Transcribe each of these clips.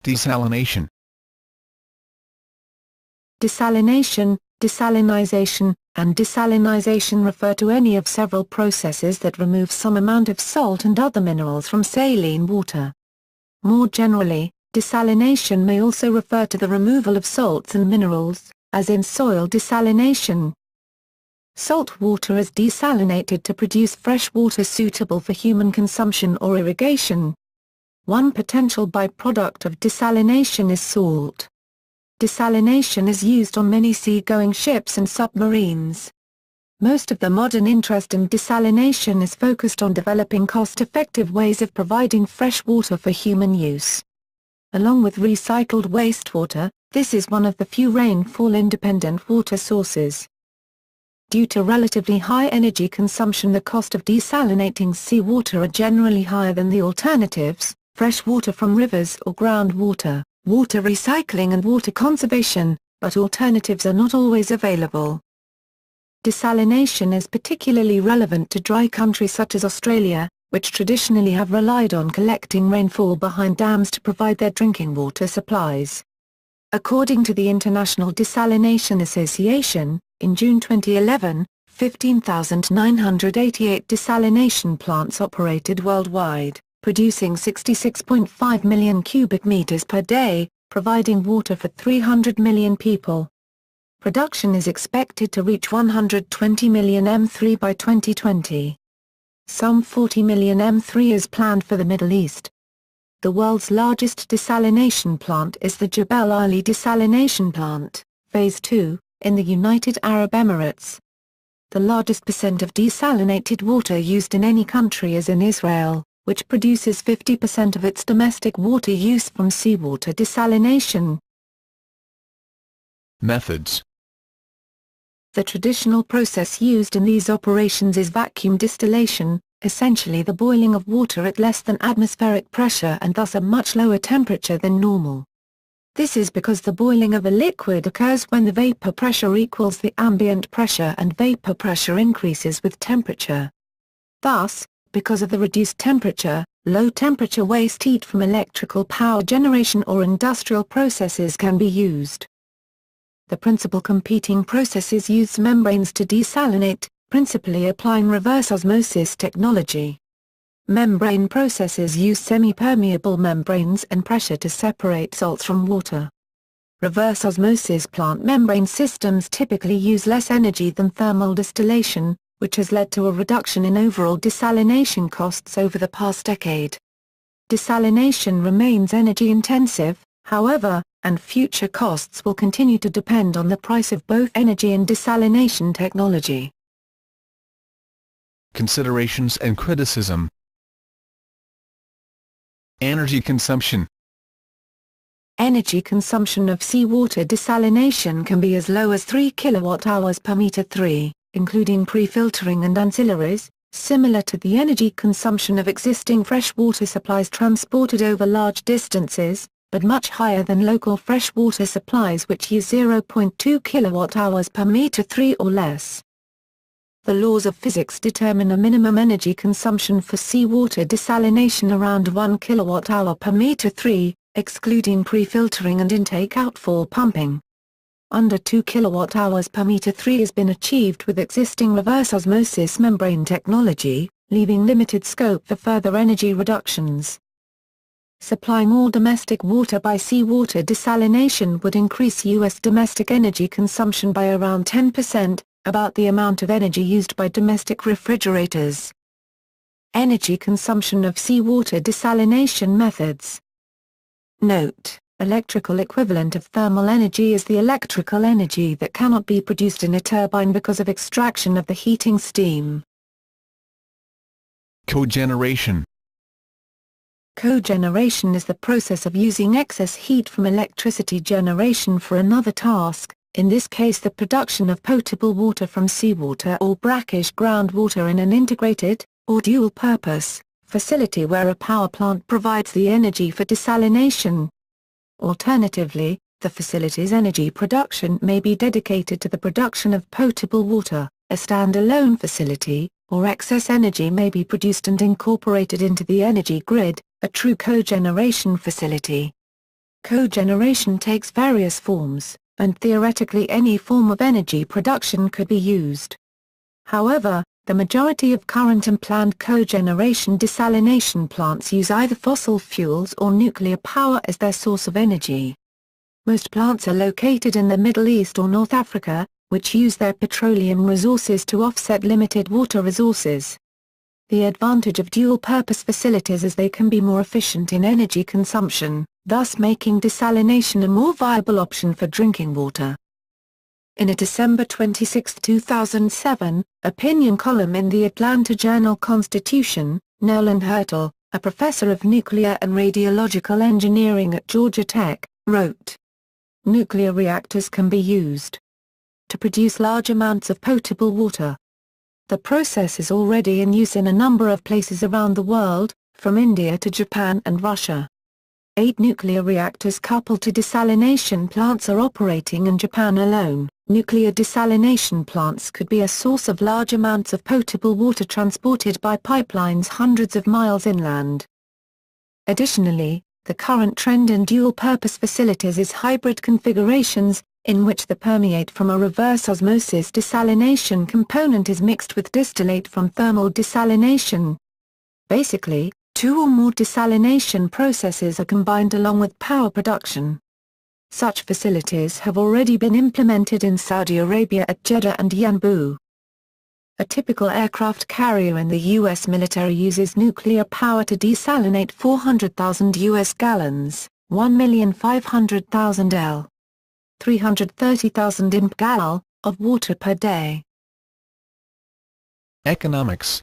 Desalination. Desalination, desalinization, and desalinization refer to any of several processes that remove some amount of salt and other minerals from saline water. More generally, desalination may also refer to the removal of salts and minerals, as in soil desalination. Salt water is desalinated to produce fresh water suitable for human consumption or irrigation. One potential byproduct of desalination is salt. Desalination is used on many sea-going ships and submarines. Most of the modern interest in desalination is focused on developing cost-effective ways of providing fresh water for human use. Along with recycled wastewater, this is one of the few rainfall-independent water sources. Due to relatively high energy consumption, the cost of desalinating seawater are generally higher than the alternatives: fresh water from rivers or groundwater, water recycling and water conservation, but alternatives are not always available. Desalination is particularly relevant to dry countries such as Australia, which traditionally have relied on collecting rainfall behind dams to provide their drinking water supplies. According to the International Desalination Association, in June 2011, 15,988 desalination plants operated worldwide, producing 66.5 million cubic meters per day, providing water for 300 million people. Production is expected to reach 120 million m3 by 2020. Some 40 million m3 is planned for the Middle East. The world's largest desalination plant is the Jebel Ali Desalination Plant, Phase 2, in the United Arab Emirates. The largest percent of desalinated water used in any country is in Israel, which produces 50% of its domestic water use from seawater desalination. Methods. The traditional process used in these operations is vacuum distillation, essentially the boiling of water at less than atmospheric pressure and thus a much lower temperature than normal. This is because the boiling of a liquid occurs when the vapor pressure equals the ambient pressure and vapor pressure increases with temperature. Thus, because of the reduced temperature, low-temperature waste heat from electrical power generation or industrial processes can be used. The principal competing processes use membranes to desalinate, principally applying reverse osmosis technology. Membrane processes use semi-permeable membranes and pressure to separate salts from water. Reverse osmosis plant membrane systems typically use less energy than thermal distillation, which has led to a reduction in overall desalination costs over the past decade. Desalination remains energy-intensive, however, and future costs will continue to depend on the price of both energy and desalination technology. Considerations and criticism. Energy consumption. Energy consumption of seawater desalination can be as low as 3 kWh per meter 3, including pre-filtering and ancillaries, similar to the energy consumption of existing freshwater supplies transported over large distances, but much higher than local freshwater supplies which use 0.2 kWh per meter 3 or less. The laws of physics determine a minimum energy consumption for seawater desalination around 1 kWh per meter 3, excluding pre-filtering and intake outfall pumping. Under 2 kWh per meter 3 has been achieved with existing reverse osmosis membrane technology, leaving limited scope for further energy reductions. Supplying all domestic water by seawater desalination would increase U.S. domestic energy consumption by around 10%, about the amount of energy used by domestic refrigerators. Energy consumption of seawater desalination methods. Note: electrical equivalent of thermal energy is the electrical energy that cannot be produced in a turbine because of extraction of the heating steam. Cogeneration. Cogeneration is the process of using excess heat from electricity generation for another task, in this case the production of potable water from seawater or brackish groundwater in an integrated, or dual-purpose, facility where a power plant provides the energy for desalination. Alternatively, the facility's energy production may be dedicated to the production of potable water, a stand-alone facility, or excess energy may be produced and incorporated into the energy grid, a true cogeneration facility. Cogeneration takes various forms, and theoretically any form of energy production could be used. However, the majority of current and planned cogeneration desalination plants use either fossil fuels or nuclear power as their source of energy. Most plants are located in the Middle East or North Africa, which use their petroleum resources to offset limited water resources. The advantage of dual-purpose facilities is they can be more efficient in energy consumption, thus making desalination a more viable option for drinking water. In a December 26, 2007, opinion column in the Atlanta Journal-Constitution, Nolan Hertel, a professor of nuclear and radiological engineering at Georgia Tech, wrote, "Nuclear reactors can be used to produce large amounts of potable water. The process is already in use in a number of places around the world, from India to Japan and Russia. 8 nuclear reactors coupled to desalination plants are operating in Japan alone. Nuclear desalination plants could be a source of large amounts of potable water transported by pipelines hundreds of miles inland." Additionally, the current trend in dual-purpose facilities is hybrid configurations, in which the permeate from a reverse osmosis desalination component is mixed with distillate from thermal desalination. Basically, 2 or more desalination processes are combined along with power production. Such facilities have already been implemented in Saudi Arabia at Jeddah and Yanbu. A typical aircraft carrier in the U.S. military uses nuclear power to desalinate 400,000 U.S. gallons, 1,500,000 L. 330,000 imp-gal, of water per day. Economics.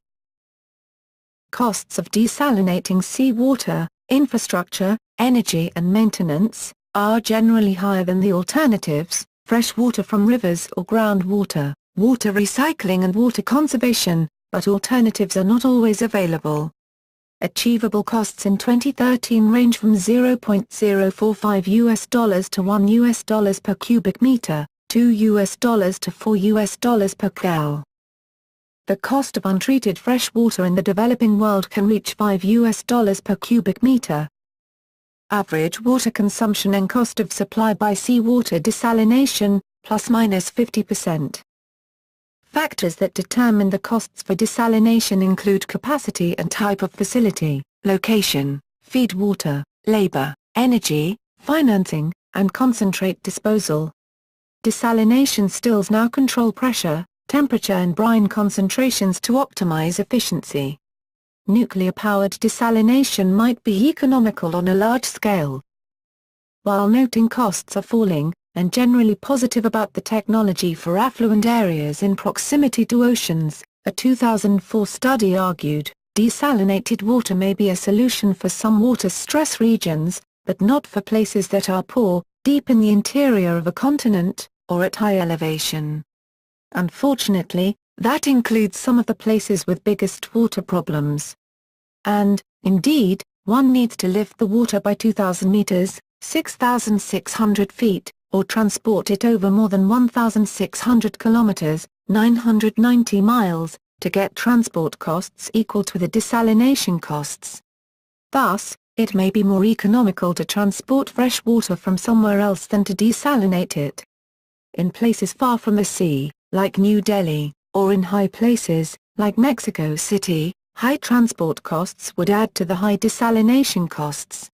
Costs of desalinating seawater, infrastructure, energy and maintenance, are generally higher than the alternatives, fresh water from rivers or groundwater, water recycling and water conservation, but alternatives are not always available. Achievable costs in 2013 range from $0.045 to $1 per cubic meter, $2 to $4 per gal. The cost of untreated fresh water in the developing world can reach $5 per cubic meter. Average water consumption and cost of supply by seawater desalination, plus minus 50%. Factors that determine the costs for desalination include capacity and type of facility, location, feed water, labor, energy, financing, and concentrate disposal. Desalination stills now control pressure, temperature and brine concentrations to optimize efficiency. Nuclear-powered desalination might be economical on a large scale. While noting costs are falling, and generally positive about the technology for affluent areas in proximity to oceans, a 2004 study argued, desalinated water may be a solution for some water-stress regions, but not for places that are poor, deep in the interior of a continent, or at high elevation. Unfortunately, that includes some of the places with biggest water problems. And, indeed, one needs to lift the water by 2,000 meters, 6,600 feet, or transport it over more than 1,600 kilometers, 990 miles, to get transport costs equal to the desalination costs. Thus, it may be more economical to transport fresh water from somewhere else than to desalinate it. In places far from the sea, like New Delhi, or in high places, like Mexico City, high transport costs would add to the high desalination costs.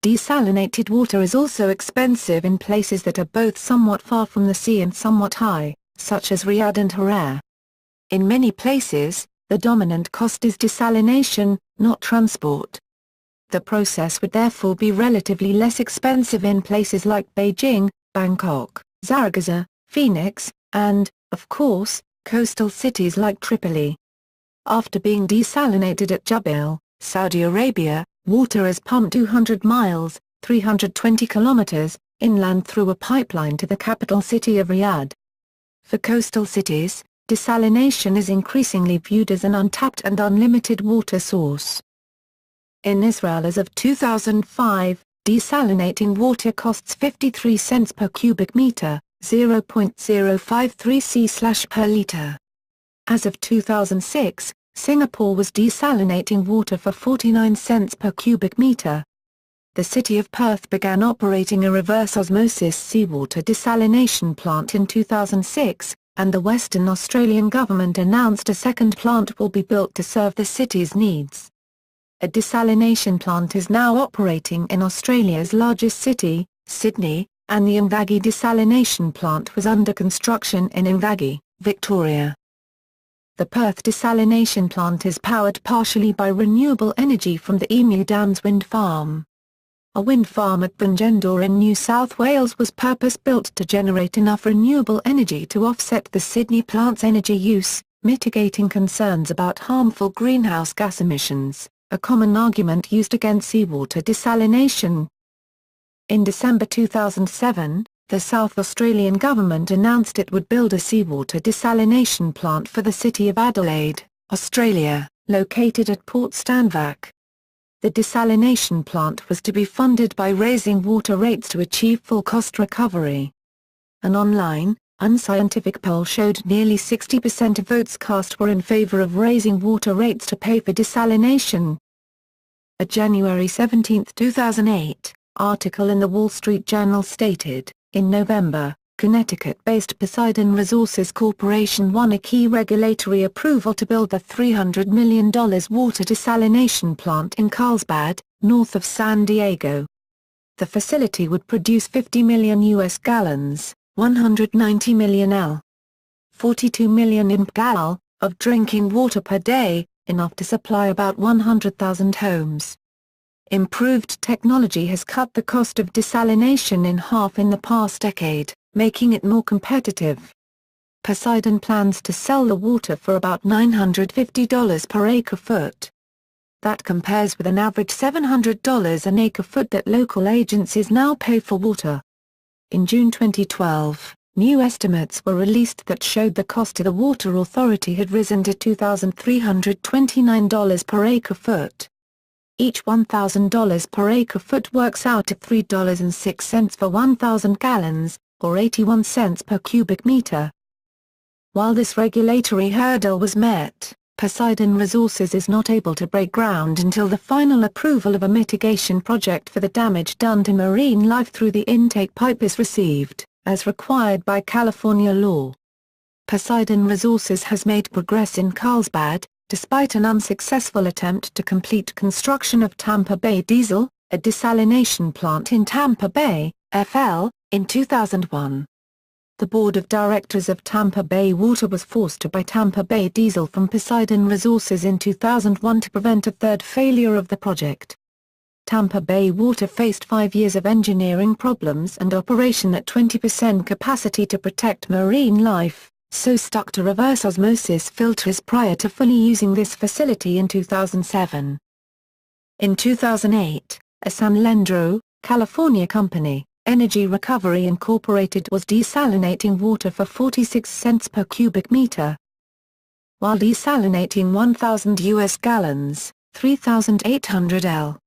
Desalinated water is also expensive in places that are both somewhat far from the sea and somewhat high, such as Riyadh and Harare. In many places, the dominant cost is desalination, not transport. The process would therefore be relatively less expensive in places like Beijing, Bangkok, Zaragoza, Phoenix, and, of course, coastal cities like Tripoli. After being desalinated at Jubail, Saudi Arabia, water is pumped 200 miles, 320 kilometers, inland through a pipeline to the capital city of Riyadh. For coastal cities, desalination is increasingly viewed as an untapped and unlimited water source. In Israel as of 2005, desalinating water costs 53 cents per cubic meter, 0.053 c/per liter. As of 2006, Singapore was desalinating water for 49 cents per cubic meter. the city of Perth began operating a reverse osmosis seawater desalination plant in 2006, and the Western Australian government announced a second plant will be built to serve the city's needs. A desalination plant is now operating in Australia's largest city, Sydney, and the Invaghi desalination plant was under construction in Invaghi, Victoria. The Perth desalination plant is powered partially by renewable energy from the Emu Downs wind farm. A wind farm at Bungendore in New South Wales was purpose-built to generate enough renewable energy to offset the Sydney plant's energy use, mitigating concerns about harmful greenhouse gas emissions, a common argument used against seawater desalination. In December 2007, the South Australian government announced it would build a seawater desalination plant for the city of Adelaide, Australia, located at Port Stanvac. The desalination plant was to be funded by raising water rates to achieve full cost recovery. An online, unscientific poll showed nearly 60% of votes cast were in favour of raising water rates to pay for desalination. A January 17, 2008, article in the Wall Street Journal stated, in November, Connecticut-based Poseidon Resources Corporation won a key regulatory approval to build the $300 million water desalination plant in Carlsbad, north of San Diego. The facility would produce 50 million U.S. gallons, 190 million L. 42 million imp-gal, of drinking water per day, enough to supply about 100,000 homes. Improved technology has cut the cost of desalination in half in the past decade, making it more competitive. Poseidon plans to sell the water for about $950 per acre-foot. That compares with an average $700 an acre-foot that local agencies now pay for water. In June 2012, new estimates were released that showed the cost to the Water Authority had risen to $2,329 per acre-foot. Each $1,000 per acre-foot works out to $3.06 for 1,000 gallons, or 81 cents per cubic meter. While this regulatory hurdle was met, Poseidon Resources is not able to break ground until the final approval of a mitigation project for the damage done to marine life through the intake pipe is received, as required by California law. Poseidon Resources has made progress in Carlsbad, despite an unsuccessful attempt to complete construction of Tampa Bay Diesel, a desalination plant in Tampa Bay, FL, in 2001. The board of directors of Tampa Bay Water was forced to buy Tampa Bay Diesel from Poseidon Resources in 2001 to prevent a third failure of the project. Tampa Bay Water faced 5 years of engineering problems and operation at 20% capacity to protect marine life, so stuck to reverse osmosis filters prior to fully using this facility in 2007. In 2008, a San Leandro, California company, Energy Recovery Incorporated, was desalinating water for 46 cents per cubic meter. While desalinating 1,000 U.S. gallons, 3,800 L.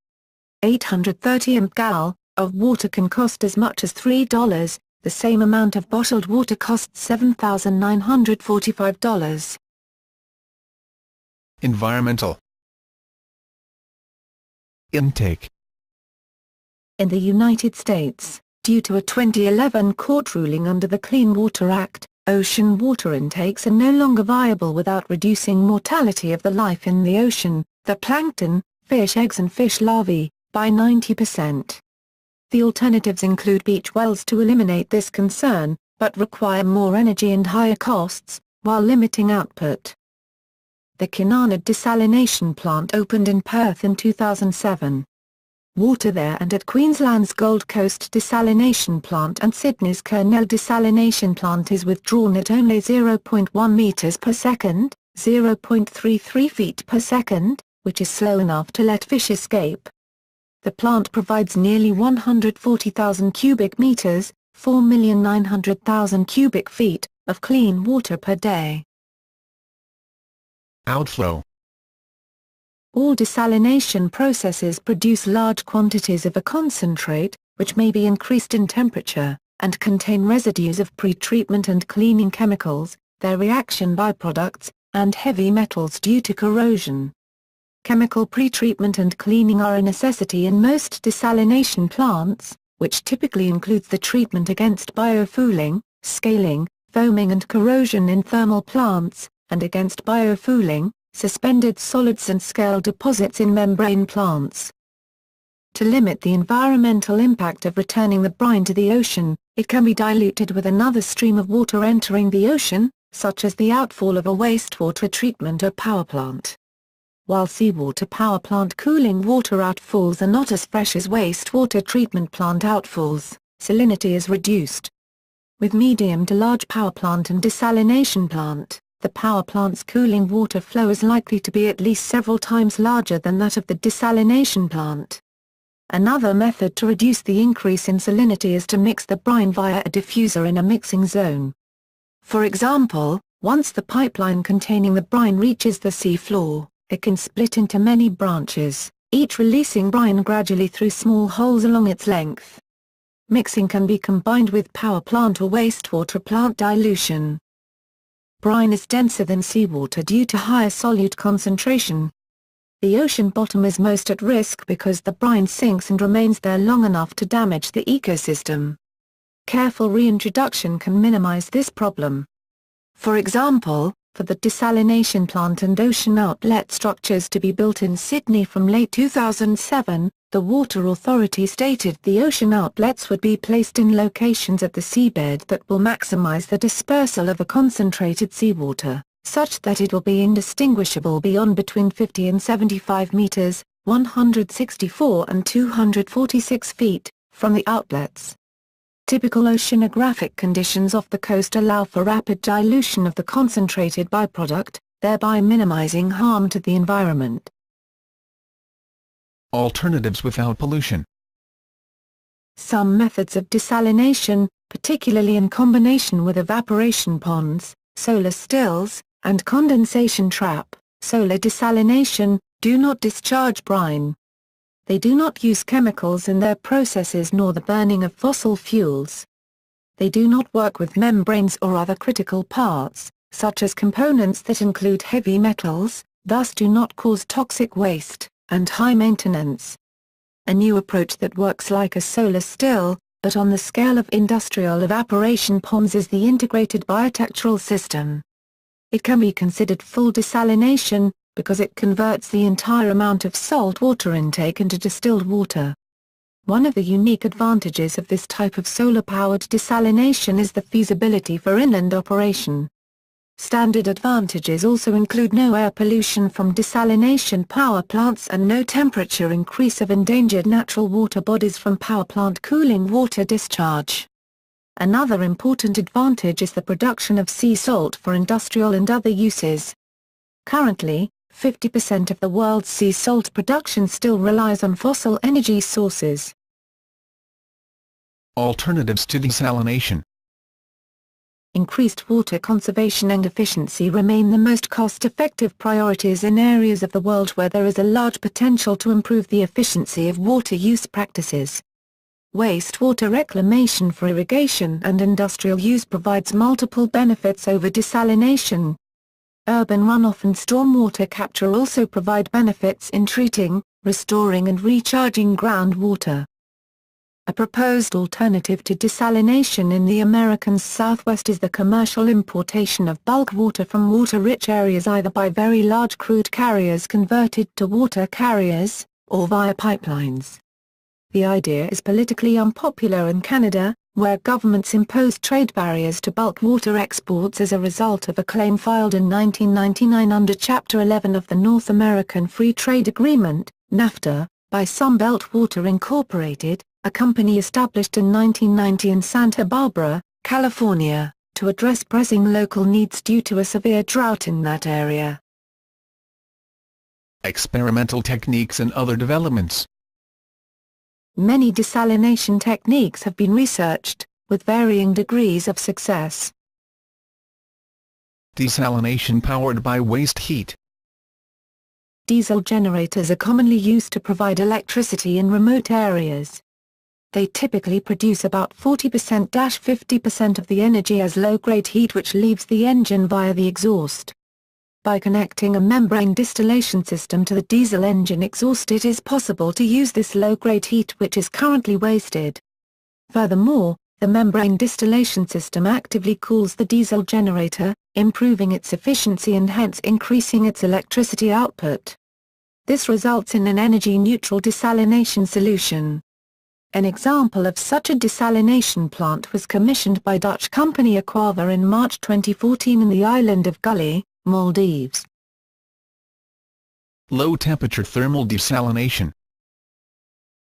830 imp-gal, of water can cost as much as $3, the same amount of bottled water costs $7,945. Environmental intake. In the United States, due to a 2011 court ruling under the Clean Water Act, ocean water intakes are no longer viable without reducing mortality of the life in the ocean, the plankton, fish eggs and fish larvae, by 90%. The alternatives include beach wells to eliminate this concern, but require more energy and higher costs, while limiting output. The Kinana Desalination Plant opened in Perth in 2007. Water there and at Queensland's Gold Coast Desalination Plant and Sydney's Kurnell Desalination Plant is withdrawn at only 0.1 meters per second, 0.33 feet per second, which is slow enough to let fish escape. The plant provides nearly 140,000 cubic meters, 4,900,000 cubic feet, of clean water per day. Outflow. All desalination processes produce large quantities of a concentrate, which may be increased in temperature, and contain residues of pre-treatment and cleaning chemicals, their reaction byproducts, and heavy metals due to corrosion. Chemical pretreatment and cleaning are a necessity in most desalination plants, which typically includes the treatment against biofouling, scaling, foaming and corrosion in thermal plants, and against biofouling, suspended solids and scale deposits in membrane plants. To limit the environmental impact of returning the brine to the ocean, it can be diluted with another stream of water entering the ocean, such as the outfall of a wastewater treatment or power plant. While seawater power plant cooling water outfalls are not as fresh as wastewater treatment plant outfalls, salinity is reduced. With medium to large power plant and desalination plant, the power plant's cooling water flow is likely to be at least several times larger than that of the desalination plant. Another method to reduce the increase in salinity is to mix the brine via a diffuser in a mixing zone. For example, once the pipeline containing the brine reaches the sea floor, it can split into many branches, each releasing brine gradually through small holes along its length. Mixing can be combined with power plant or wastewater plant dilution. Brine is denser than seawater due to higher solute concentration. The ocean bottom is most at risk because the brine sinks and remains there long enough to damage the ecosystem. Careful reintroduction can minimize this problem. For example, for the desalination plant and ocean outlet structures to be built in Sydney from late 2007, the Water Authority stated the ocean outlets would be placed in locations at the seabed that will maximize the dispersal of the concentrated seawater, such that it will be indistinguishable beyond between 50 and 75 meters, 164 and 246 feet, from the outlets. Typical oceanographic conditions off the coast allow for rapid dilution of the concentrated byproduct, thereby minimizing harm to the environment. Alternatives without pollution. Some methods of desalination, particularly in combination with evaporation ponds, solar stills, and condensation trap, solar desalination, do not discharge brine. They do not use chemicals in their processes nor the burning of fossil fuels. They do not work with membranes or other critical parts, such as components that include heavy metals, thus do not cause toxic waste, and high maintenance. A new approach that works like a solar still, but on the scale of industrial evaporation ponds is the integrated biotectural system. It can be considered full desalination, because it converts the entire amount of salt water intake into distilled water. One of the unique advantages of this type of solar-powered desalination is the feasibility for inland operation. Standard advantages also include no air pollution from desalination power plants and no temperature increase of endangered natural water bodies from power plant cooling water discharge. Another important advantage is the production of sea salt for industrial and other uses. Currently, 50% of the world's sea salt production still relies on fossil energy sources. Alternatives to desalination. Increased water conservation and efficiency remain the most cost-effective priorities in areas of the world where there is a large potential to improve the efficiency of water use practices. Wastewater reclamation for irrigation and industrial use provides multiple benefits over desalination. Urban runoff and stormwater capture also provide benefits in treating, restoring and recharging groundwater. A proposed alternative to desalination in the American Southwest is the commercial importation of bulk water from water-rich areas either by very large crude carriers converted to water carriers, or via pipelines. The idea is politically unpopular in Canada, where governments imposed trade barriers to bulk water exports as a result of a claim filed in 1999 under Chapter 11 of the North American Free Trade Agreement, NAFTA, by Sunbelt Water Incorporated, a company established in 1990 in Santa Barbara, California, to address pressing local needs due to a severe drought in that area. Experimental techniques and other developments. Many desalination techniques have been researched, with varying degrees of success. Desalination powered by waste heat. Diesel generators are commonly used to provide electricity in remote areas. They typically produce about 40%-50% of the energy as low-grade heat which leaves the engine via the exhaust. By connecting a membrane distillation system to the diesel engine exhaust, it is possible to use this low-grade heat which is currently wasted. Furthermore, the membrane distillation system actively cools the diesel generator, improving its efficiency and hence increasing its electricity output. This results in an energy-neutral desalination solution. An example of such a desalination plant was commissioned by Dutch company Aquava in March 2014 in the island of Gully, Maldives. Low-temperature thermal desalination.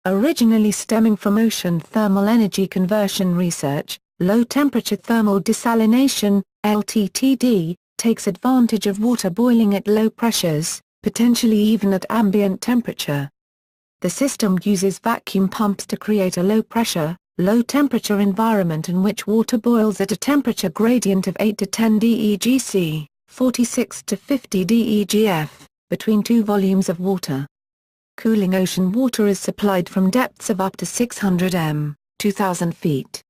Originally stemming from ocean thermal energy conversion research, low-temperature thermal desalination, LTTD, takes advantage of water boiling at low pressures, potentially even at ambient temperature. The system uses vacuum pumps to create a low-pressure, low-temperature environment in which water boils at a temperature gradient of 8 to 10 degC, 46 to 50 degF, between two volumes of water. Cooling ocean water is supplied from depths of up to 600 m, 2,000 feet.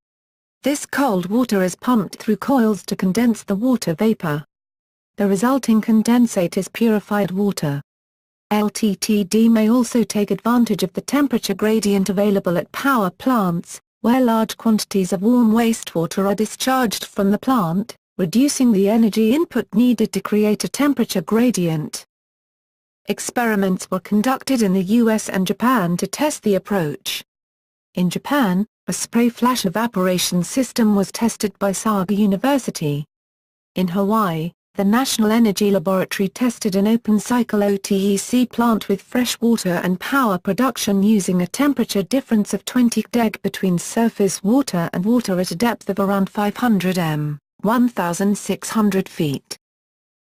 This cold water is pumped through coils to condense the water vapor. The resulting condensate is purified water. LTTD may also take advantage of the temperature gradient available at power plants, where large quantities of warm wastewater are discharged from the plant, reducing the energy input needed to create a temperature gradient. Experiments were conducted in the US and Japan to test the approach. In Japan, a spray flash evaporation system was tested by Saga University. In Hawaii, the National Energy Laboratory tested an open-cycle OTEC plant with fresh water and power production using a temperature difference of 20 deg between surface water and water at a depth of around 500 m, 1,600 feet.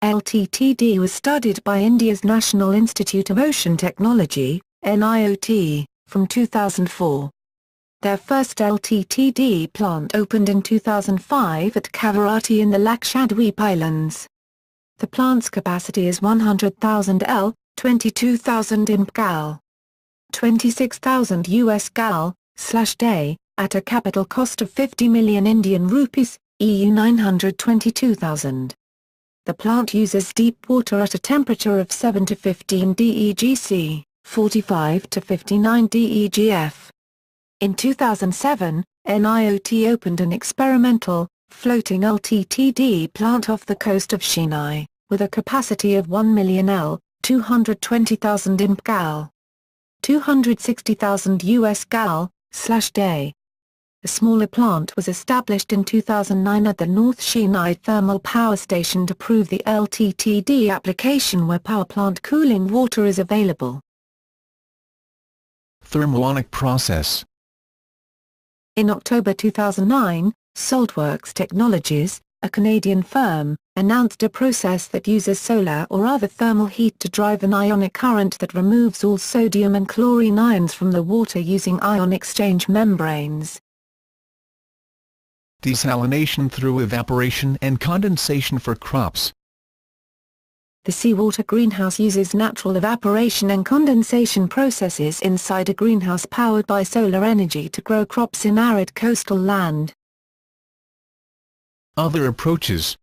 LTTD was studied by India's National Institute of Ocean Technology, NIOT, from 2004. Their first LTTD plant opened in 2005 at Kavarati in the Lakshadweep Islands. The plant's capacity is 100,000 L, 22,000 imp gal. 26,000 US gal/day, at a capital cost of 50 million Indian rupees, EU 922,000. The plant uses deep water at a temperature of 7 to 15 degC, 45 to 59 degF. In 2007, NIOT opened an experimental, floating LTTD plant off the coast of Chennai, with a capacity of 1 million L, 220,000 imp gal. 260,000 US gal/day. A smaller plant was established in 2009 at the North Chennai Thermal Power Station to prove the LTTD application where power plant cooling water is available. Thermoonic process. In October 2009, Saltworks Technologies, a Canadian firm, announced a process that uses solar or other thermal heat to drive an ionic current that removes all sodium and chlorine ions from the water using ion exchange membranes. Desalination through evaporation and condensation for crops. The seawater greenhouse uses natural evaporation and condensation processes inside a greenhouse powered by solar energy to grow crops in arid coastal land. Other approaches.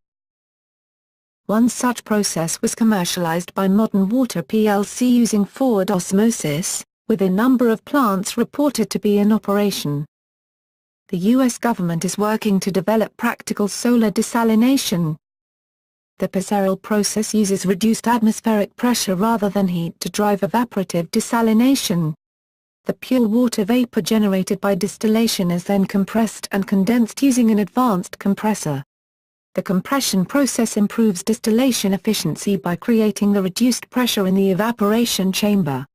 One such process was commercialized by Modern Water plc using forward osmosis, with a number of plants reported to be in operation. The U.S. government is working to develop practical solar desalination. The Passerelle process uses reduced atmospheric pressure rather than heat to drive evaporative desalination. The pure water vapor generated by distillation is then compressed and condensed using an advanced compressor. The compression process improves distillation efficiency by creating the reduced pressure in the evaporation chamber.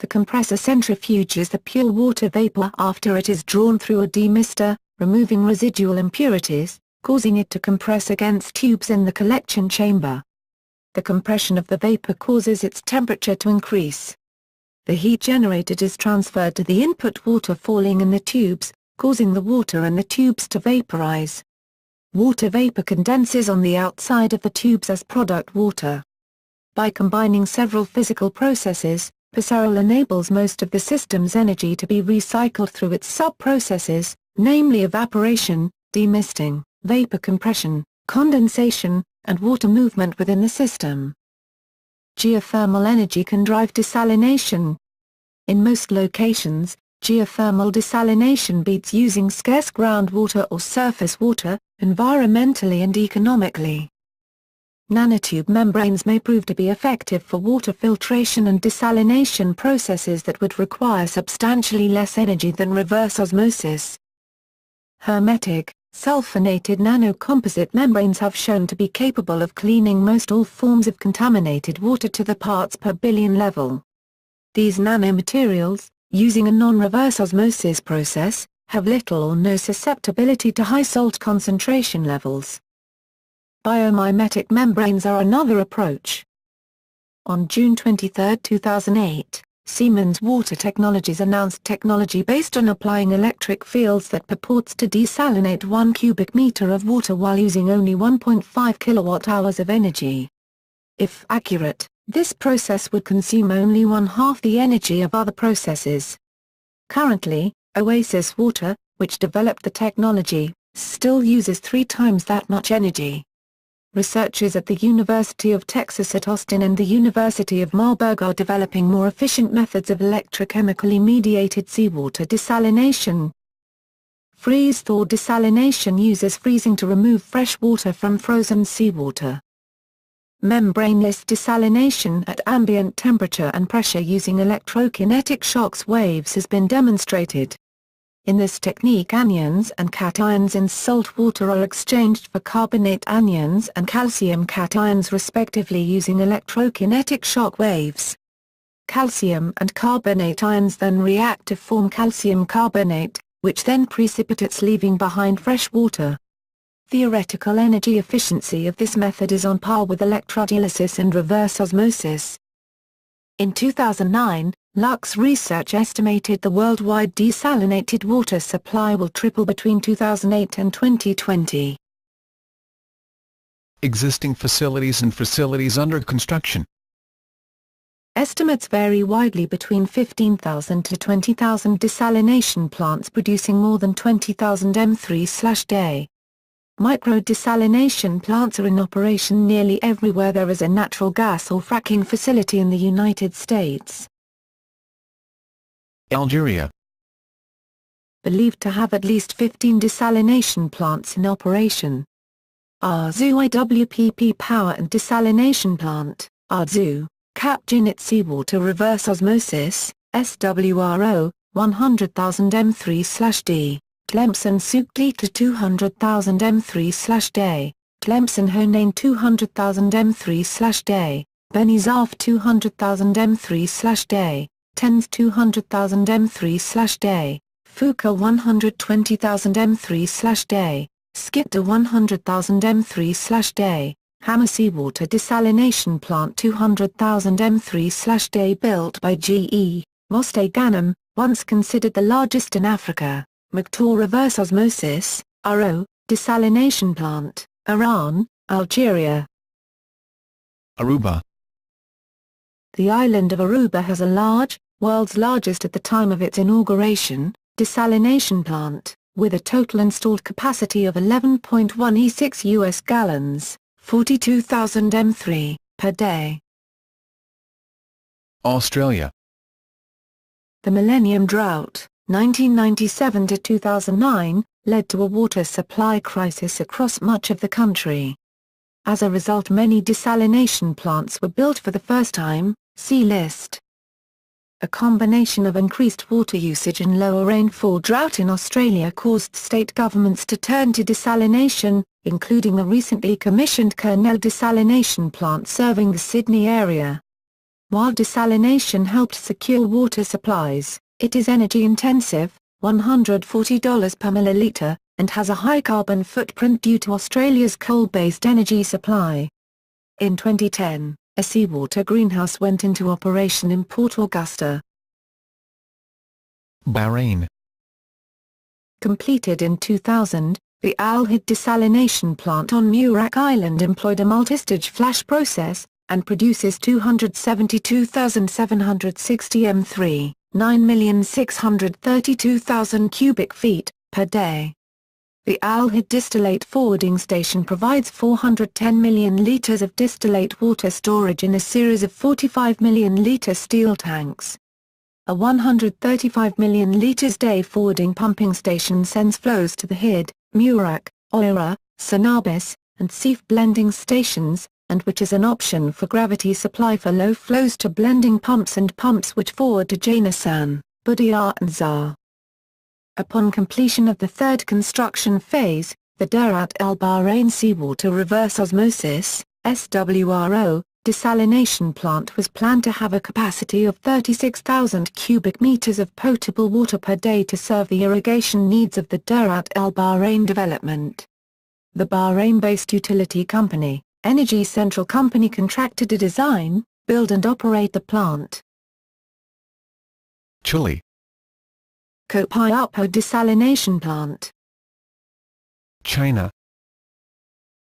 The compressor centrifuges the pure water vapor after it is drawn through a demister, removing residual impurities, causing it to compress against tubes in the collection chamber. The compression of the vapor causes its temperature to increase. The heat generated is transferred to the input water falling in the tubes, causing the water in the tubes to vaporize. Water vapor condenses on the outside of the tubes as product water. By combining several physical processes, Passerelle enables most of the system's energy to be recycled through its sub-processes, namely evaporation, demisting, vapor compression, condensation, and water movement within the system. Geothermal energy can drive desalination. In most locations, geothermal desalination beats using scarce groundwater or surface water, environmentally and economically. Nanotube membranes may prove to be effective for water filtration and desalination processes that would require substantially less energy than reverse osmosis. Hermetic, sulfonated nanocomposite membranes have shown to be capable of cleaning most all forms of contaminated water to the parts per billion level. These nanomaterials, using a non-reverse osmosis process, have little or no susceptibility to high salt concentration levels. Biomimetic membranes are another approach. On June 23, 2008, Siemens Water Technologies announced technology based on applying electric fields that purports to desalinate 1 cubic meter of water while using only 1.5 kilowatt-hours of energy. If accurate, this process would consume only 1/2 the energy of other processes. Currently, Oasis Water, which developed the technology, still uses 3 times that much energy. Researchers at the University of Texas at Austin and the University of Marburg are developing more efficient methods of electrochemically mediated seawater desalination. Freeze-thaw desalination uses freezing to remove fresh water from frozen seawater. Membraneless desalination at ambient temperature and pressure using electrokinetic shocks waves has been demonstrated. In this technique, anions and cations in salt water are exchanged for carbonate anions and calcium cations respectively using electrokinetic shock waves. Calcium and carbonate ions then react to form calcium carbonate, which then precipitates leaving behind fresh water. Theoretical energy efficiency of this method is on par with electrolysis and reverse osmosis. In 2009, Lux Research estimated the worldwide desalinated water supply will triple between 2008 and 2020. Existing facilities and facilities under construction. Estimates vary widely between 15,000 to 20,000 desalination plants producing more than 20,000 m3/day. Micro-desalination plants are in operation nearly everywhere there is a natural gas or fracking facility in the United States. Algeria. Believed to have at least 15 desalination plants in operation. Arzu IWPP Power and Desalination Plant, Arzu, Capginit Seawater Reverse Osmosis, SWRO, 100,000 m3/d, Tlemcen Suklita 200,000 m3/day, Tlemcen Honane 200,000 m3/day, Benizaf 200,000 m3/day, Tens 200,000 m3/day, Fuka 120,000 m3/day, Skipta 100,000 m3/day, Hammer Seawater Desalination Plant 200,000 m3/day built by GE, Moste Ghanem, once considered the largest in Africa, Maktour Reverse Osmosis, RO, Desalination Plant, Iran, Algeria. Aruba. The island of Aruba has a large, world's largest at the time of its inauguration, desalination plant, with a total installed capacity of 11.1 US gallons, 42,000 m3, per day. Australia. The Millennium Drought, 1997 to 2009, led to a water supply crisis across much of the country. As a result, many desalination plants were built for the first time, see list. A combination of increased water usage and lower rainfall drought in Australia caused state governments to turn to desalination, including the recently commissioned Kurnell Desalination Plant serving the Sydney area. While desalination helped secure water supplies, it is energy-intensive, $140 per milliliter, and has a high carbon footprint due to Australia's coal-based energy supply. In 2010, a seawater greenhouse went into operation in Port Augusta. Bahrain. Completed in 2000, the Al Hid Desalination Plant on Murak Island employed a multistage flash process, and produces 272,760 m3, 9,632,000 cubic feet, per day. The Al Hid Distillate Forwarding Station provides 410 million litres of distillate water storage in a series of 45 million litre steel tanks. A 135 million litres day forwarding pumping station sends flows to the Hid, Murak, Oira, Sanabis, and Sif blending stations, and which is an option for gravity supply for low flows to blending pumps and pumps which forward to Janasan, Budiyar and Zar. Upon completion of the third construction phase, the Durat El Bahrain Seawater Reverse Osmosis (SWRO) desalination plant was planned to have a capacity of 36,000 cubic meters of potable water per day to serve the irrigation needs of the Durat El Bahrain development. The Bahrain-based utility company, Energy Central Company, contracted to design, build and operate the plant. Chile. Copiapo Desalination Plant. China.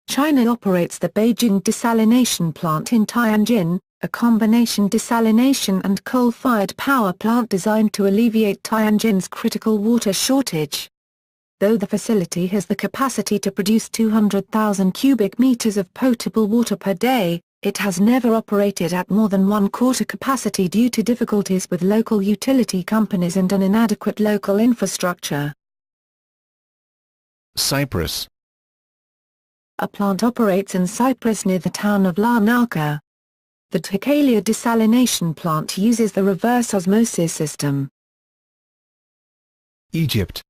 China operates the Beijing Desalination Plant in Tianjin, a combination desalination and coal-fired power plant designed to alleviate Tianjin's critical water shortage. Though the facility has the capacity to produce 200,000 cubic meters of potable water per day, it has never operated at more than one-quarter capacity due to difficulties with local utility companies and an inadequate local infrastructure. Cyprus. A plant operates in Cyprus near the town of Larnaca. The Dhekelia desalination plant uses the reverse osmosis system. Egypt.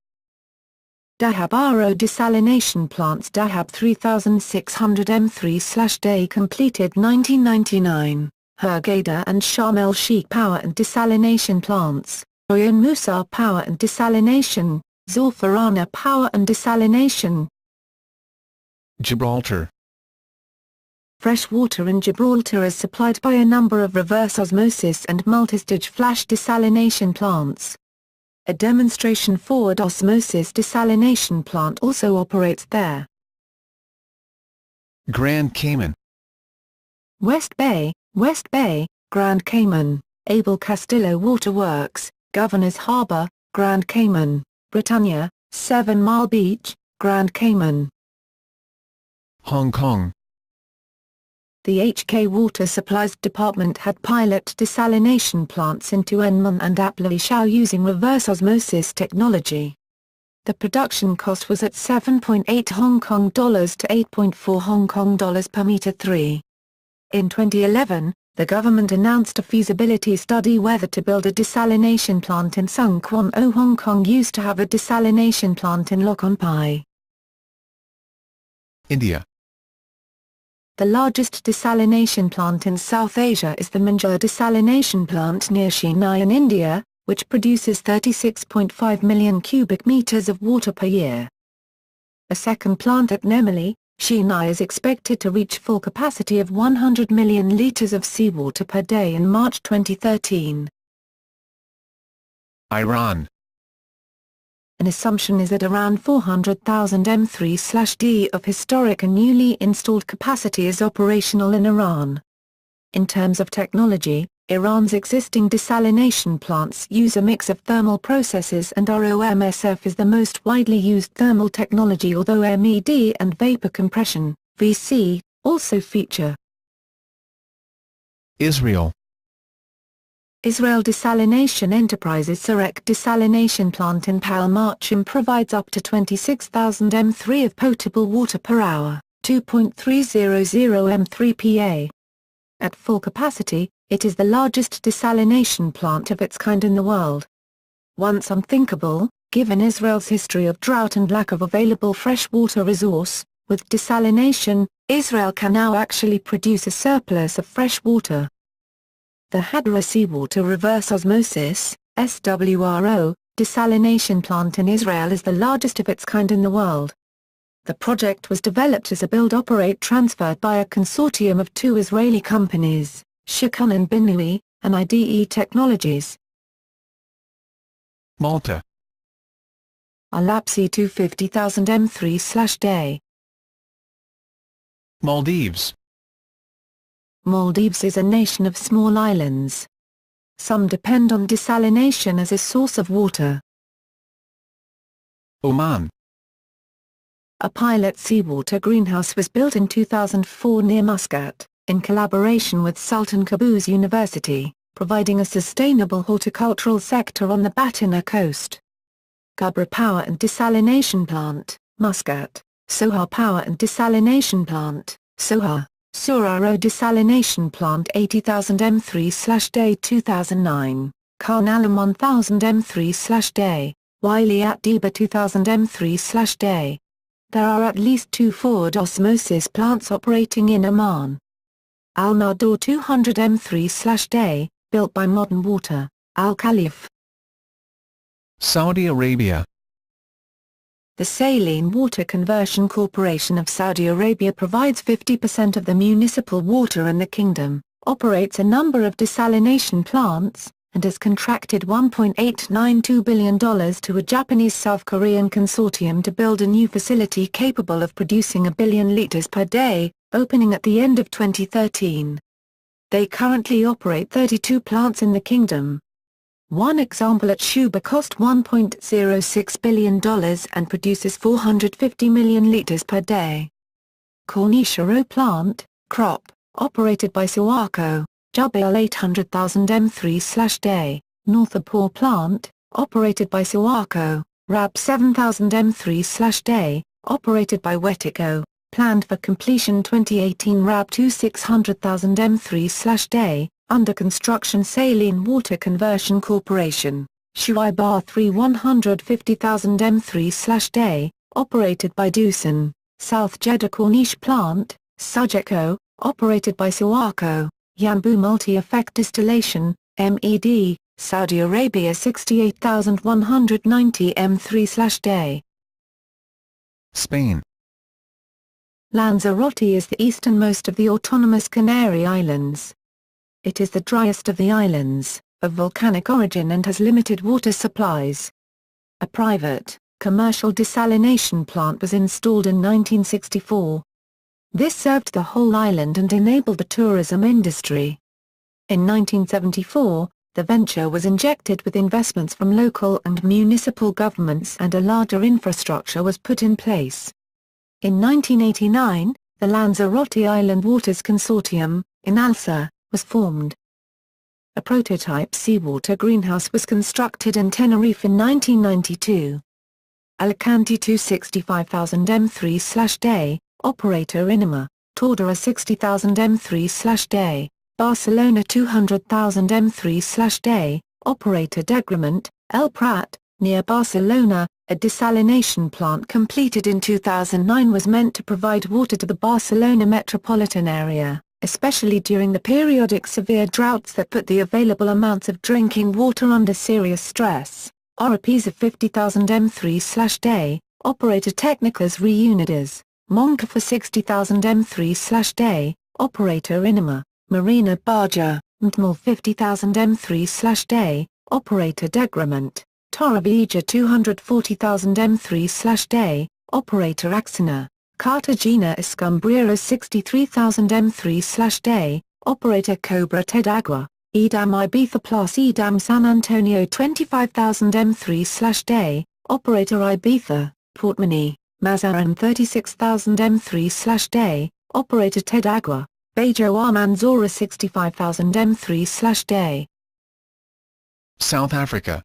Dahab Aro Desalination Plants. Dahab 3600 M3/day completed 1999, Hurghada and Sharm el Sheikh Power and Desalination Plants, Oyun Musa Power and Desalination, Zulfarana Power and Desalination. Gibraltar. Fresh water in Gibraltar is supplied by a number of reverse osmosis and multistage flash desalination plants. A demonstration forward osmosis desalination plant also operates there. Grand Cayman. West Bay, Grand Cayman, Abel Castillo Waterworks, Governor's Harbour, Grand Cayman, Britannia, 7 Mile Beach, Grand Cayman. Hong Kong. The HK Water Supplies Department had pilot desalination plants in Tuenman and Apla Shao using reverse osmosis technology. The production cost was at 7.8 Hong Kong dollars to 8.4 Hong Kong dollars per meter 3. In 2011, the government announced a feasibility study whether to build a desalination plant in Sung Kwan O. Hong Kong used to have a desalination plant in Lokonpai. India. The largest desalination plant in South Asia is the Manjur Desalination Plant near Chennai in India, which produces 36.5 million cubic meters of water per year. A second plant at Nemali, Chennai is expected to reach full capacity of 100 million liters of seawater per day in March 2013. Iran. An assumption is that around 400,000 M3/D of historic and newly installed capacity is operational in Iran. In terms of technology, Iran's existing desalination plants use a mix of thermal processes and ROMSF is the most widely used thermal technology, although MED and vapor compression, VC, also feature. Israel. Israel Desalination Enterprises Sorek Desalination Plant in Palmachim provides up to 26,000 M3 of potable water per hour, 2.300 M3 PA. At full capacity, it is the largest desalination plant of its kind in the world. Once unthinkable, given Israel's history of drought and lack of available fresh water resource, with desalination, Israel can now actually produce a surplus of fresh water. The Hadra Seawater Reverse Osmosis (SWRO) desalination plant in Israel is the largest of its kind in the world. The project was developed as a build-operate-transfer by a consortium of two Israeli companies, Shikun and Binui, and IDE Technologies. Malta. Alapsi 250,000 M3/day. Maldives. Maldives is a nation of small islands. Some depend on desalination as a source of water. Oman. A pilot seawater greenhouse was built in 2004 near Muscat, in collaboration with Sultan Qaboos University, providing a sustainable horticultural sector on the Batna coast. Gubra Power and Desalination Plant, Muscat. Sohar Power and Desalination Plant, Sohar. Sur Desalination Plant 80,000 m3/day 2009, Khan Alam 1000 m3/day, Wiley at Deba 2000 m3/day. There are at least 2 forward osmosis plants operating in Oman. Al Nador 200 m3/day, built by Modern Water, Al Khalif. Saudi Arabia. The Saline Water Conversion Corporation of Saudi Arabia provides 50% of the municipal water in the kingdom, operates a number of desalination plants, and has contracted $1.892 billion to a Japanese-South Korean consortium to build a new facility capable of producing 1 billion liters per day, opening at the end of 2013. They currently operate 32 plants in the kingdom. One example at Shuba cost $1.06 billion and produces 450 million liters per day. Corniche Plant, Crop, operated by Suarco, Jubail 800,000 m3/day, Northapur Plant, operated by Suarco, Rab 7,000 m3/day, operated by Wetico, planned for completion 2018. Rab 2 600,000 m3/day, under construction Saline Water Conversion Corporation, Shuaibar 3 150,000 m3/day, operated by Doosan, South Jeddah Corniche Plant, Sujeco, operated by Suarco, Yanbu Multi-Effect Distillation, MED, Saudi Arabia 68,190 m3/day. Spain. Lanzarote is the easternmost of the autonomous Canary Islands. It is the driest of the islands, of volcanic origin and has limited water supplies. A private, commercial desalination plant was installed in 1964. This served the whole island and enabled the tourism industry. In 1974, the venture was injected with investments from local and municipal governments and a larger infrastructure was put in place. In 1989, the Lanzarote Island Waters Consortium, in ALSA, was formed. A prototype seawater greenhouse was constructed in Tenerife in 1992. Alicante 265,000 m3/day, operator Inima, Tordera 60,000 m3/day, Barcelona 200,000 m3/day, operator Degrament, El Prat, near Barcelona. A desalination plant completed in 2009 was meant to provide water to the Barcelona metropolitan area, especially during the periodic severe droughts that put the available amounts of drinking water under serious stress. Oropesa 50,000 m3/day, operator Técnicas Reunidas, Moncada 60,000 m3/day, operator Inima, Marina Barja, Mtmal 50,000 m3/day, operator Degrament, Torrevieja 240,000 m3/day, operator Axina, Cartagena Escambrieras 63,000 m3/day, operator Cobra Tedagua, Edam Ibiza plus Edam San Antonio 25,000 m3/day, operator Ibiza, Portmany, Mazarin 36,000 m3/day, operator Tedagua, Bajo Armanzora 65,000 m3/day. South Africa.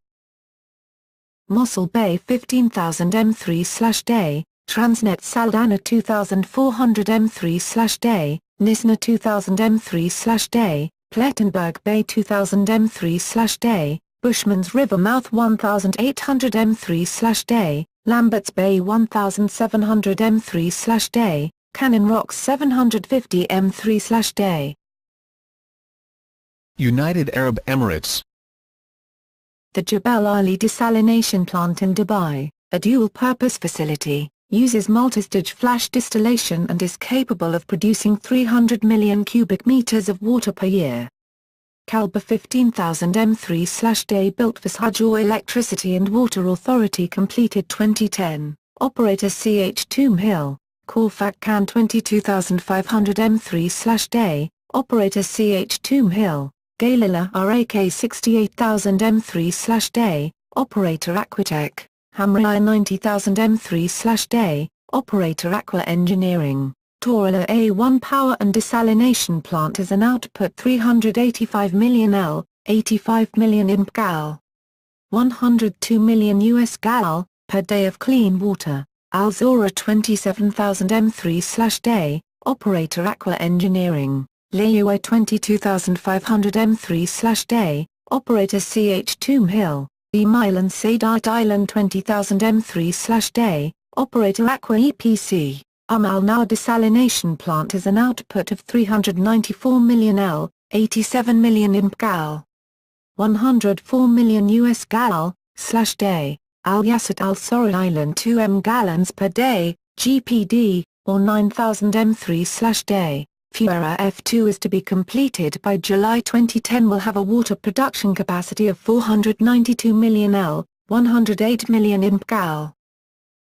Mossel Bay 15,000 m3/day, Transnet Saldanha 2,400 m3/day, Nisna 2,000 m3/day, Plettenberg Bay 2,000 m3/day, Bushman's River Mouth 1,800 m3/day, Lambert's Bay 1,700 m3/day, Cannon Rocks 750 m3/day. United Arab Emirates. The Jebel Ali Desalination Plant in Dubai, a dual-purpose facility, uses multistage flash distillation and is capable of producing 300 million cubic meters of water per year. Kalba 15,000 m3/day built for Sahaj Electricity and Water Authority completed 2010, operator CH2 Hill, Corfac Can 22,500 m3/day, operator CH2 Hill, Galila RAK 68,000 m3/day, operator Aquatech, Hamraya 90,000 m3/day, Operator Aqua Engineering. Torilla A1 Power and Desalination Plant has an output 385 million L, 85 million imp gal. 102 million US gal per day of clean water. Al-Zora 27,000 m3/day. Operator Aqua Engineering. Layua 22,500 m3/day. Operator CH2 Hill. Island Sadat Island 20,000 m3/day. Operator Aqua EPC. Al Nahr Desalination Plant has an output of 394 million L, 87 million imp gal. 104 million US gal/day. Al Yasat Al Sorad Island 2 m gallons per day, GPD, or 9,000 m3/day. Fuera F2 is to be completed by July 2010. Will have a water production capacity of 492 million L, 108 million imp gal.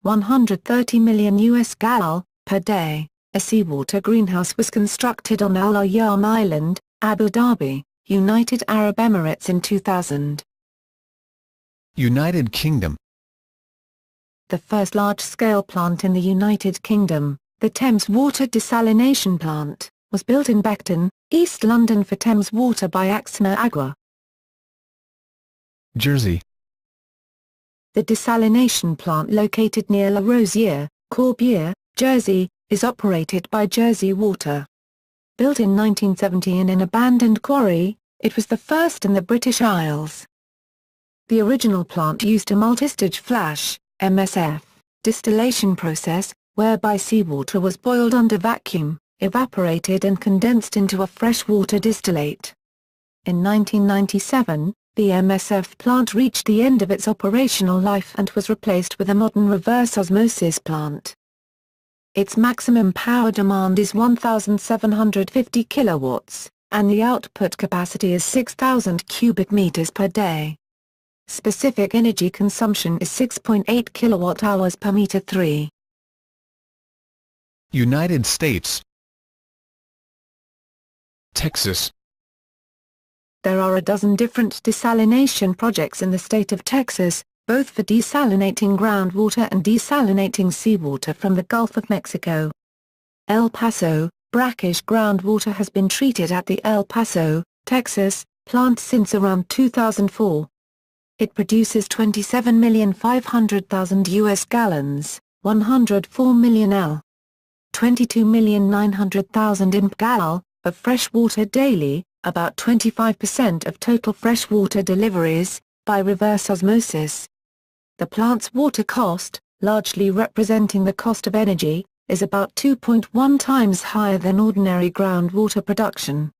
130 million US gal per day. A seawater greenhouse was constructed on Al Ayyam Island, Abu Dhabi, United Arab Emirates in 2000. United Kingdom. The first large-scale plant in the United Kingdom, the Thames Water Desalination Plant, was built in Beckton, East London for Thames Water by Axna Agua. Jersey. The desalination plant located near La Rosière, Corbière, Jersey, is operated by Jersey Water. Built in 1970 in an abandoned quarry, it was the first in the British Isles. The original plant used a multistage flash, MSF, distillation process, whereby seawater was boiled under vacuum, evaporated and condensed into a freshwater distillate. In 1997, the MSF plant reached the end of its operational life and was replaced with a modern reverse osmosis plant. Its maximum power demand is 1,750 kilowatts, and the output capacity is 6,000 cubic meters per day. Specific energy consumption is 6.8 kilowatt-hours per meter 3. United States. Texas. There are a dozen different desalination projects in the state of Texas, both for desalinating groundwater and desalinating seawater from the Gulf of Mexico. El Paso, brackish groundwater has been treated at the El Paso, Texas, plant since around 2004. It produces 27,500,000 US gallons, 104 million L. 22,900,000 imp gal, of fresh water daily, about 25% of total freshwater deliveries, by reverse osmosis. The plant's water cost, largely representing the cost of energy, is about 2.1 times higher than ordinary groundwater production.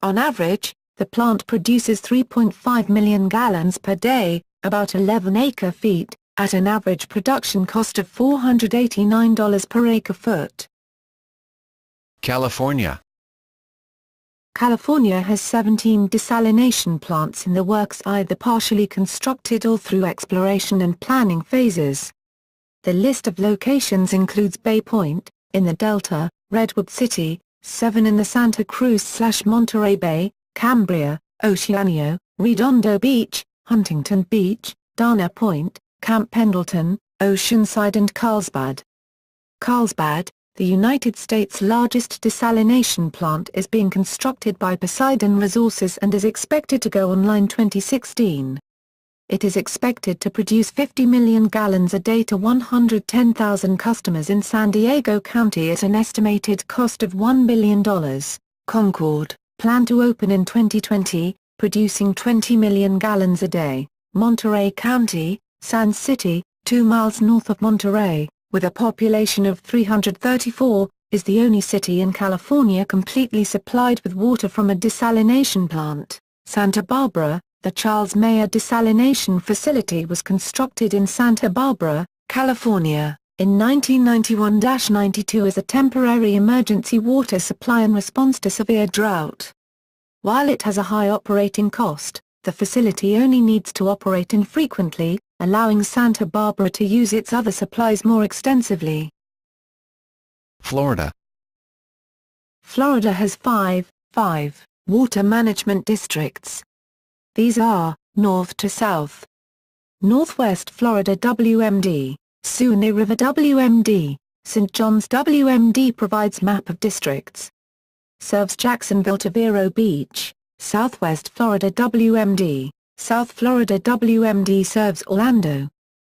On average, the plant produces 3.5 million gallons per day, about 11 acre-feet, at an average production cost of $489 per acre-foot. California. California has 17 desalination plants in the works, either partially constructed or through exploration and planning phases. The list of locations includes Bay Point, in the Delta, Redwood City, 7 in the Santa Cruz/Monterey Bay, Cambria, Oceanio, Redondo Beach, Huntington Beach, Dana Point, Camp Pendleton, Oceanside and Carlsbad. Carlsbad, the United States' largest desalination plant, is being constructed by Poseidon Resources and is expected to go online 2016. It is expected to produce 50 million gallons a day to 110,000 customers in San Diego County at an estimated cost of $1 billion. Concord, planned to open in 2020, producing 20 million gallons a day. Monterey County, San City, 2 miles north of Monterey, with a population of 334, is the only city in California completely supplied with water from a desalination plant. Santa Barbara, the Charles Mayer Desalination Facility was constructed in Santa Barbara, California, in 1991-92 as a temporary emergency water supply in response to severe drought. While it has a high operating cost, the facility only needs to operate infrequently, allowing Santa Barbara to use its other supplies more extensively. Florida. Florida has five water management districts. These are, north to south. Northwest Florida WMD, Suwannee River WMD, St. John's WMD provides map of districts. Serves Jacksonville to Vero Beach, Southwest Florida WMD. South Florida WMD serves Orlando.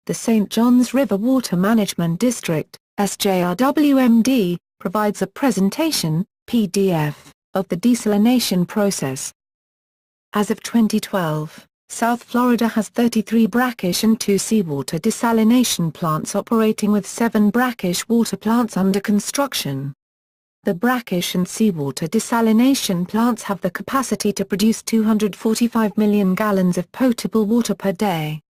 The St. Johns River Water Management District, SJRWMD, provides a presentation, PDF, of the desalination process. As of 2012, South Florida has 33 brackish and 2 seawater desalination plants operating with 7 brackish water plants under construction. The brackish and seawater desalination plants have the capacity to produce 245 million gallons of potable water per day.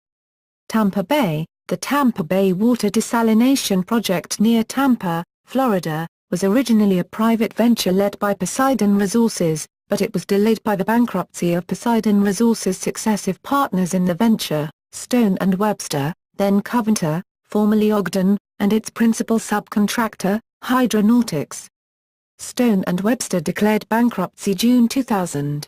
Tampa Bay, the Tampa Bay Water Desalination Project near Tampa, Florida, was originally a private venture led by Poseidon Resources, but it was delayed by the bankruptcy of Poseidon Resources' successive partners in the venture, Stone and Webster, then Covanta, formerly Ogden, and its principal subcontractor, Hydronautics. Stone and Webster declared bankruptcy June 2000.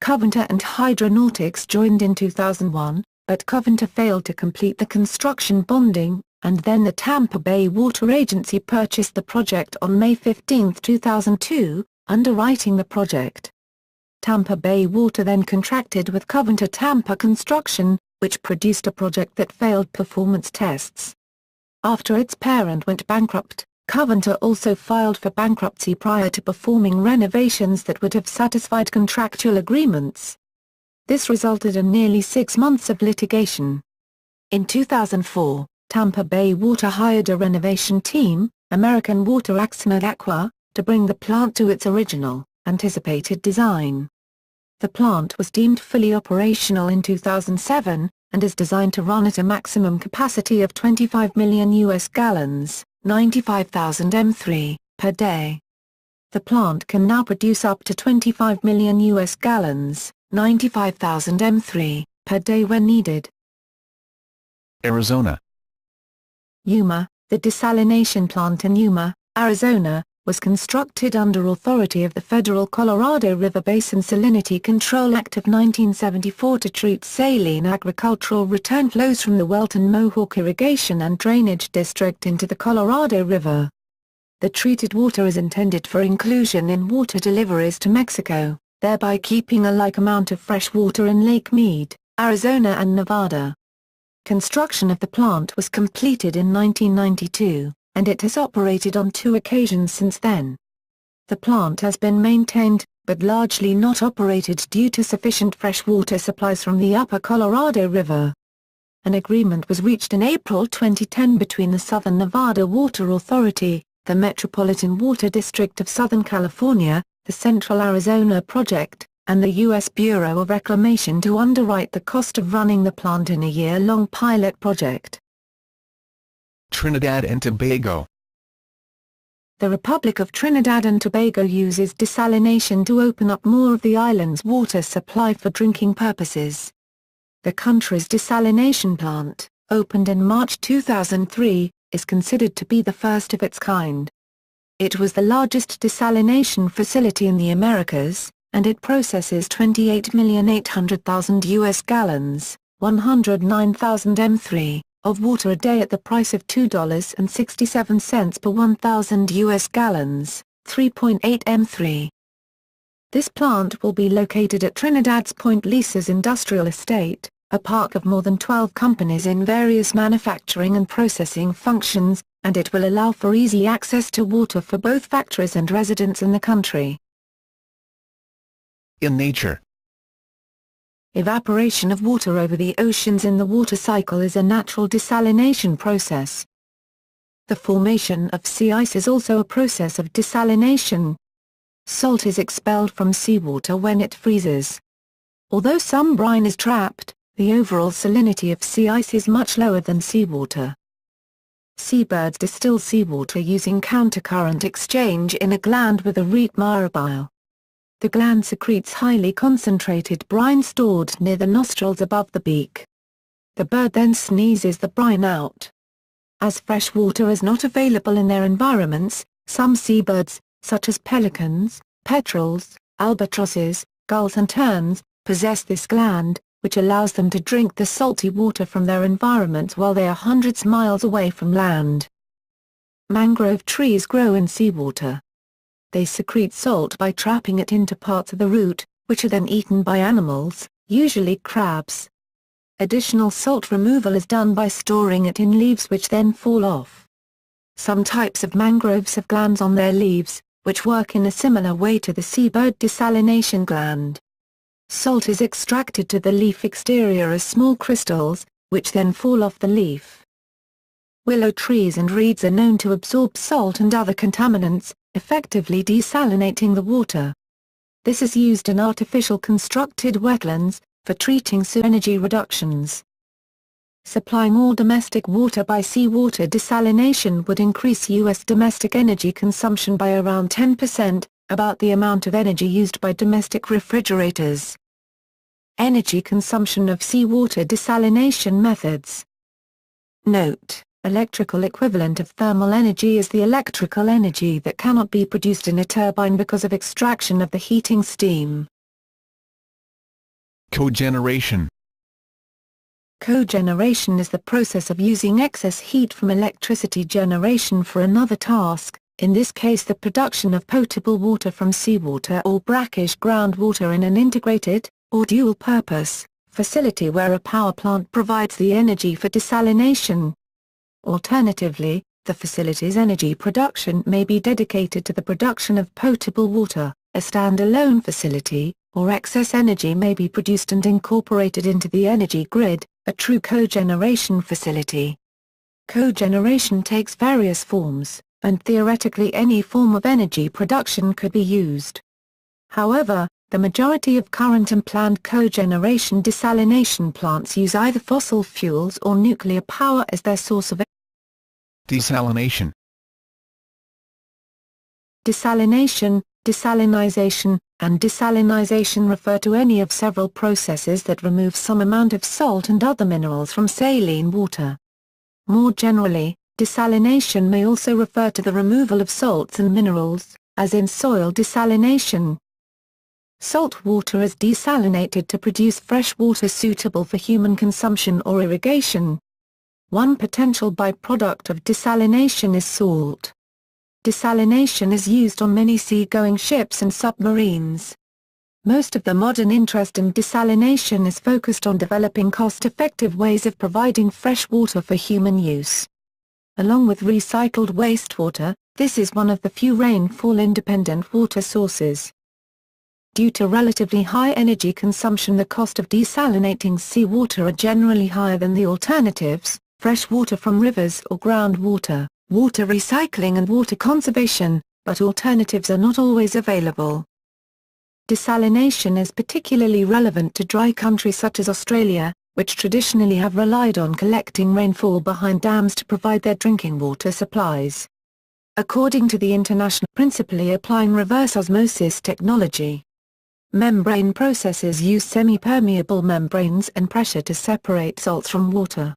Covanta and Hydronautics joined in 2001, but Covanta failed to complete the construction bonding, and then the Tampa Bay Water Agency purchased the project on May 15, 2002, underwriting the project. Tampa Bay Water then contracted with Covanta Tampa Construction, which produced a project that failed performance tests. After its parent went bankrupt, Covanta also filed for bankruptcy prior to performing renovations that would have satisfied contractual agreements. This resulted in nearly 6 months of litigation. In 2004, Tampa Bay Water hired a renovation team, American Water Axonad Aqua, to bring the plant to its original, anticipated design. The plant was deemed fully operational in 2007, and is designed to run at a maximum capacity of 25 million US gallons, 95,000 m3, per day. The plant can now produce up to 25 million US gallons, 95,000 m3, per day when needed. Arizona. Yuma, the desalination plant in Yuma, Arizona, was constructed under authority of the Federal Colorado River Basin Salinity Control Act of 1974 to treat saline agricultural return flows from the Welton Mohawk Irrigation and Drainage District into the Colorado River. The treated water is intended for inclusion in water deliveries to Mexico, thereby keeping a like amount of fresh water in Lake Mead, Arizona and Nevada. Construction of the plant was completed in 1992, and it has operated on 2 occasions since then. The plant has been maintained, but largely not operated due to sufficient freshwater supplies from the upper Colorado River. An agreement was reached in April 2010 between the Southern Nevada Water Authority, the Metropolitan Water District of Southern California, the Central Arizona Project, and the U.S. Bureau of Reclamation to underwrite the cost of running the plant in a year-long pilot project. Trinidad and Tobago. The Republic of Trinidad and Tobago uses desalination to open up more of the island's water supply for drinking purposes. The country's desalination plant, opened in March 2003, is considered to be the first of its kind. It was the largest desalination facility in the Americas, and it processes 28,800,000 US gallons, 109,000 m3, of water a day at the price of $2.67 per 1,000 US gallons, 3.8 m3. This plant will be located at Trinidad's Point Lisas Industrial Estate, a park of more than 12 companies in various manufacturing and processing functions, and it will allow for easy access to water for both factories and residents in the country. In nature. Evaporation of water over the oceans in the water cycle is a natural desalination process. The formation of sea ice is also a process of desalination. Salt is expelled from seawater when it freezes. Although some brine is trapped, the overall salinity of sea ice is much lower than seawater. Seabirds distill seawater using countercurrent exchange in a gland with a reed myrrhobile. The gland secretes highly concentrated brine stored near the nostrils above the beak. The bird then sneezes the brine out. As fresh water is not available in their environments, some seabirds, such as pelicans, petrels, albatrosses, gulls and terns, possess this gland, which allows them to drink the salty water from their environments while they are hundreds miles away from land. Mangrove trees grow in seawater. They secrete salt by trapping it into parts of the root, which are then eaten by animals, usually crabs. Additional salt removal is done by storing it in leaves which then fall off. Some types of mangroves have glands on their leaves, which work in a similar way to the seabird desalination gland. Salt is extracted to the leaf exterior as small crystals, which then fall off the leaf. Willow trees and reeds are known to absorb salt and other contaminants, effectively desalinating the water. This is used in artificial constructed wetlands, for treating energy reductions. Supplying more domestic water by seawater desalination would increase U.S. domestic energy consumption by around 10%, about the amount of energy used by domestic refrigerators. Energy consumption of seawater desalination methods. Note: electrical equivalent of thermal energy is the electrical energy that cannot be produced in a turbine because of extraction of the heating steam. Cogeneration. Cogeneration is the process of using excess heat from electricity generation for another task, in this case the production of potable water from seawater or brackish groundwater in an integrated, or dual-purpose, facility where a power plant provides the energy for desalination. Alternatively, the facility's energy production may be dedicated to the production of potable water, a standalone facility, or excess energy may be produced and incorporated into the energy grid, a true cogeneration facility. Cogeneration takes various forms, and theoretically any form of energy production could be used. However, the majority of current and planned cogeneration desalination plants use either fossil fuels or nuclear power as their source of Desalination. Desalination, desalinization, and desalinization refer to any of several processes that remove some amount of salt and other minerals from saline water. More generally, desalination may also refer to the removal of salts and minerals, as in soil desalination. Salt water is desalinated to produce fresh water suitable for human consumption or irrigation. One potential byproduct of desalination is salt. Desalination is used on many sea-going ships and submarines. Most of the modern interest in desalination is focused on developing cost-effective ways of providing fresh water for human use. Along with recycled wastewater, this is one of the few rainfall-independent water sources. Due to relatively high energy consumption, the cost of desalinating seawater are generally higher than the alternatives, fresh water from rivers or groundwater, water recycling and water conservation, but alternatives are not always available. Desalination is particularly relevant to dry countries such as Australia, which traditionally have relied on collecting rainfall behind dams to provide their drinking water supplies. According to the International, principally applying reverse osmosis technology. Membrane processes use semi-permeable membranes and pressure to separate salts from water.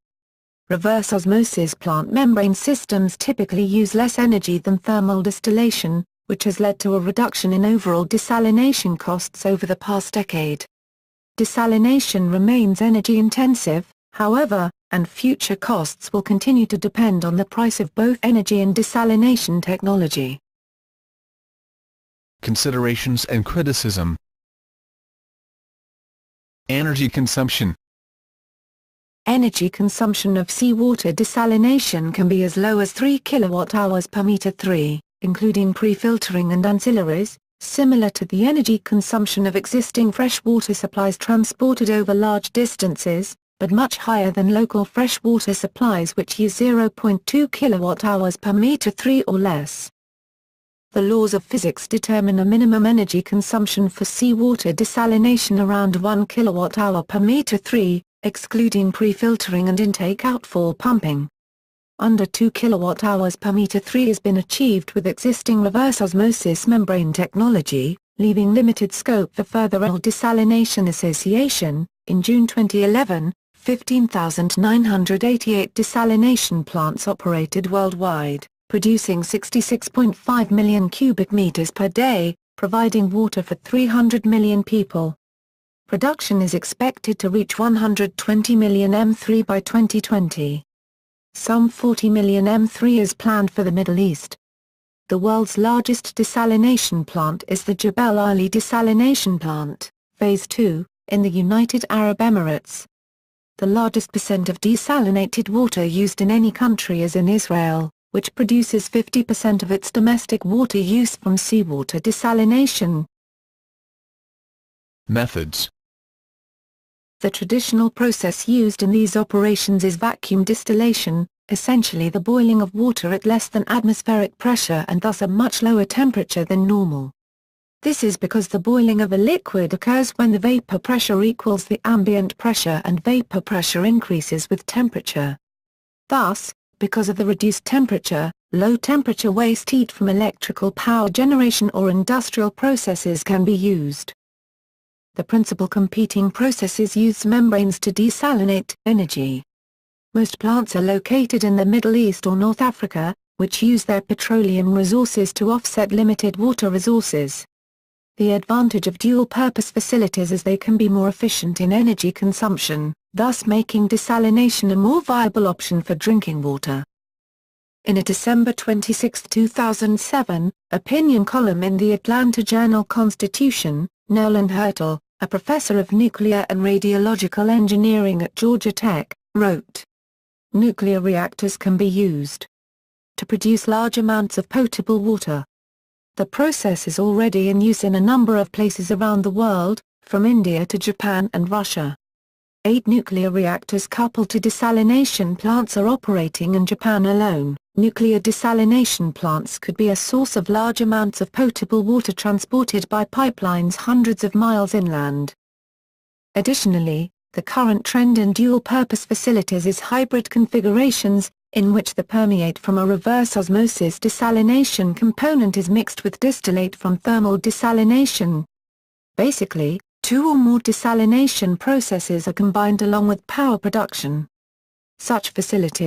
Reverse osmosis plant membrane systems typically use less energy than thermal distillation, which has led to a reduction in overall desalination costs over the past decade. Desalination remains energy-intensive, however, and future costs will continue to depend on the price of both energy and desalination technology. Considerations and criticism. Energy consumption. Energy consumption of seawater desalination can be as low as 3 kWh per meter 3, including pre-filtering and ancillaries, similar to the energy consumption of existing freshwater supplies transported over large distances, but much higher than local freshwater supplies which use 0.2 kWh per meter 3 or less. The laws of physics determine a minimum energy consumption for seawater desalination around 1 kWh per meter 3, excluding pre-filtering and intake outfall pumping. Under 2 kWh per meter 3 has been achieved with existing reverse osmosis membrane technology, leaving limited scope for further. Desalination Association, in June 2011, 15,988 desalination plants operated worldwide, producing 66.5 million cubic meters per day, providing water for 300 million people. Production is expected to reach 120 million m3 by 2020. Some 40 million m3 is planned for the Middle East. The world's largest desalination plant is the Jebel Ali Desalination Plant, Phase 2, in the United Arab Emirates. The largest percent of desalinated water used in any country is in Israel, which produces 50% of its domestic water use from seawater desalination. Methods. The traditional process used in these operations is vacuum distillation, essentially the boiling of water at less than atmospheric pressure and thus a much lower temperature than normal. This is because the boiling of a liquid occurs when the vapor pressure equals the ambient pressure and vapor pressure increases with temperature. Thus, because of the reduced temperature, low-temperature waste heat from electrical power generation or industrial processes can be used. The principal competing processes use membranes to desalinate energy. Most plants are located in the Middle East or North Africa, which use their petroleum resources to offset limited water resources. The advantage of dual-purpose facilities is they can be more efficient in energy consumption, thus making desalination a more viable option for drinking water. In a December 26, 2007, opinion column in the Atlanta Journal-Constitution, Nolan Hertel, a professor of nuclear and radiological engineering at Georgia Tech, wrote, "Nuclear reactors can be used to produce large amounts of potable water. The process is already in use in a number of places around the world, from India to Japan and Russia. 8 nuclear reactors coupled to desalination plants are operating in Japan alone. Nuclear desalination plants could be a source of large amounts of potable water transported by pipelines hundreds of miles inland." Additionally, the current trend in dual-purpose facilities is hybrid configurations, in which the permeate from a reverse osmosis desalination component is mixed with distillate from thermal desalination. Basically, 2 or more desalination processes are combined along with power production. Such facilities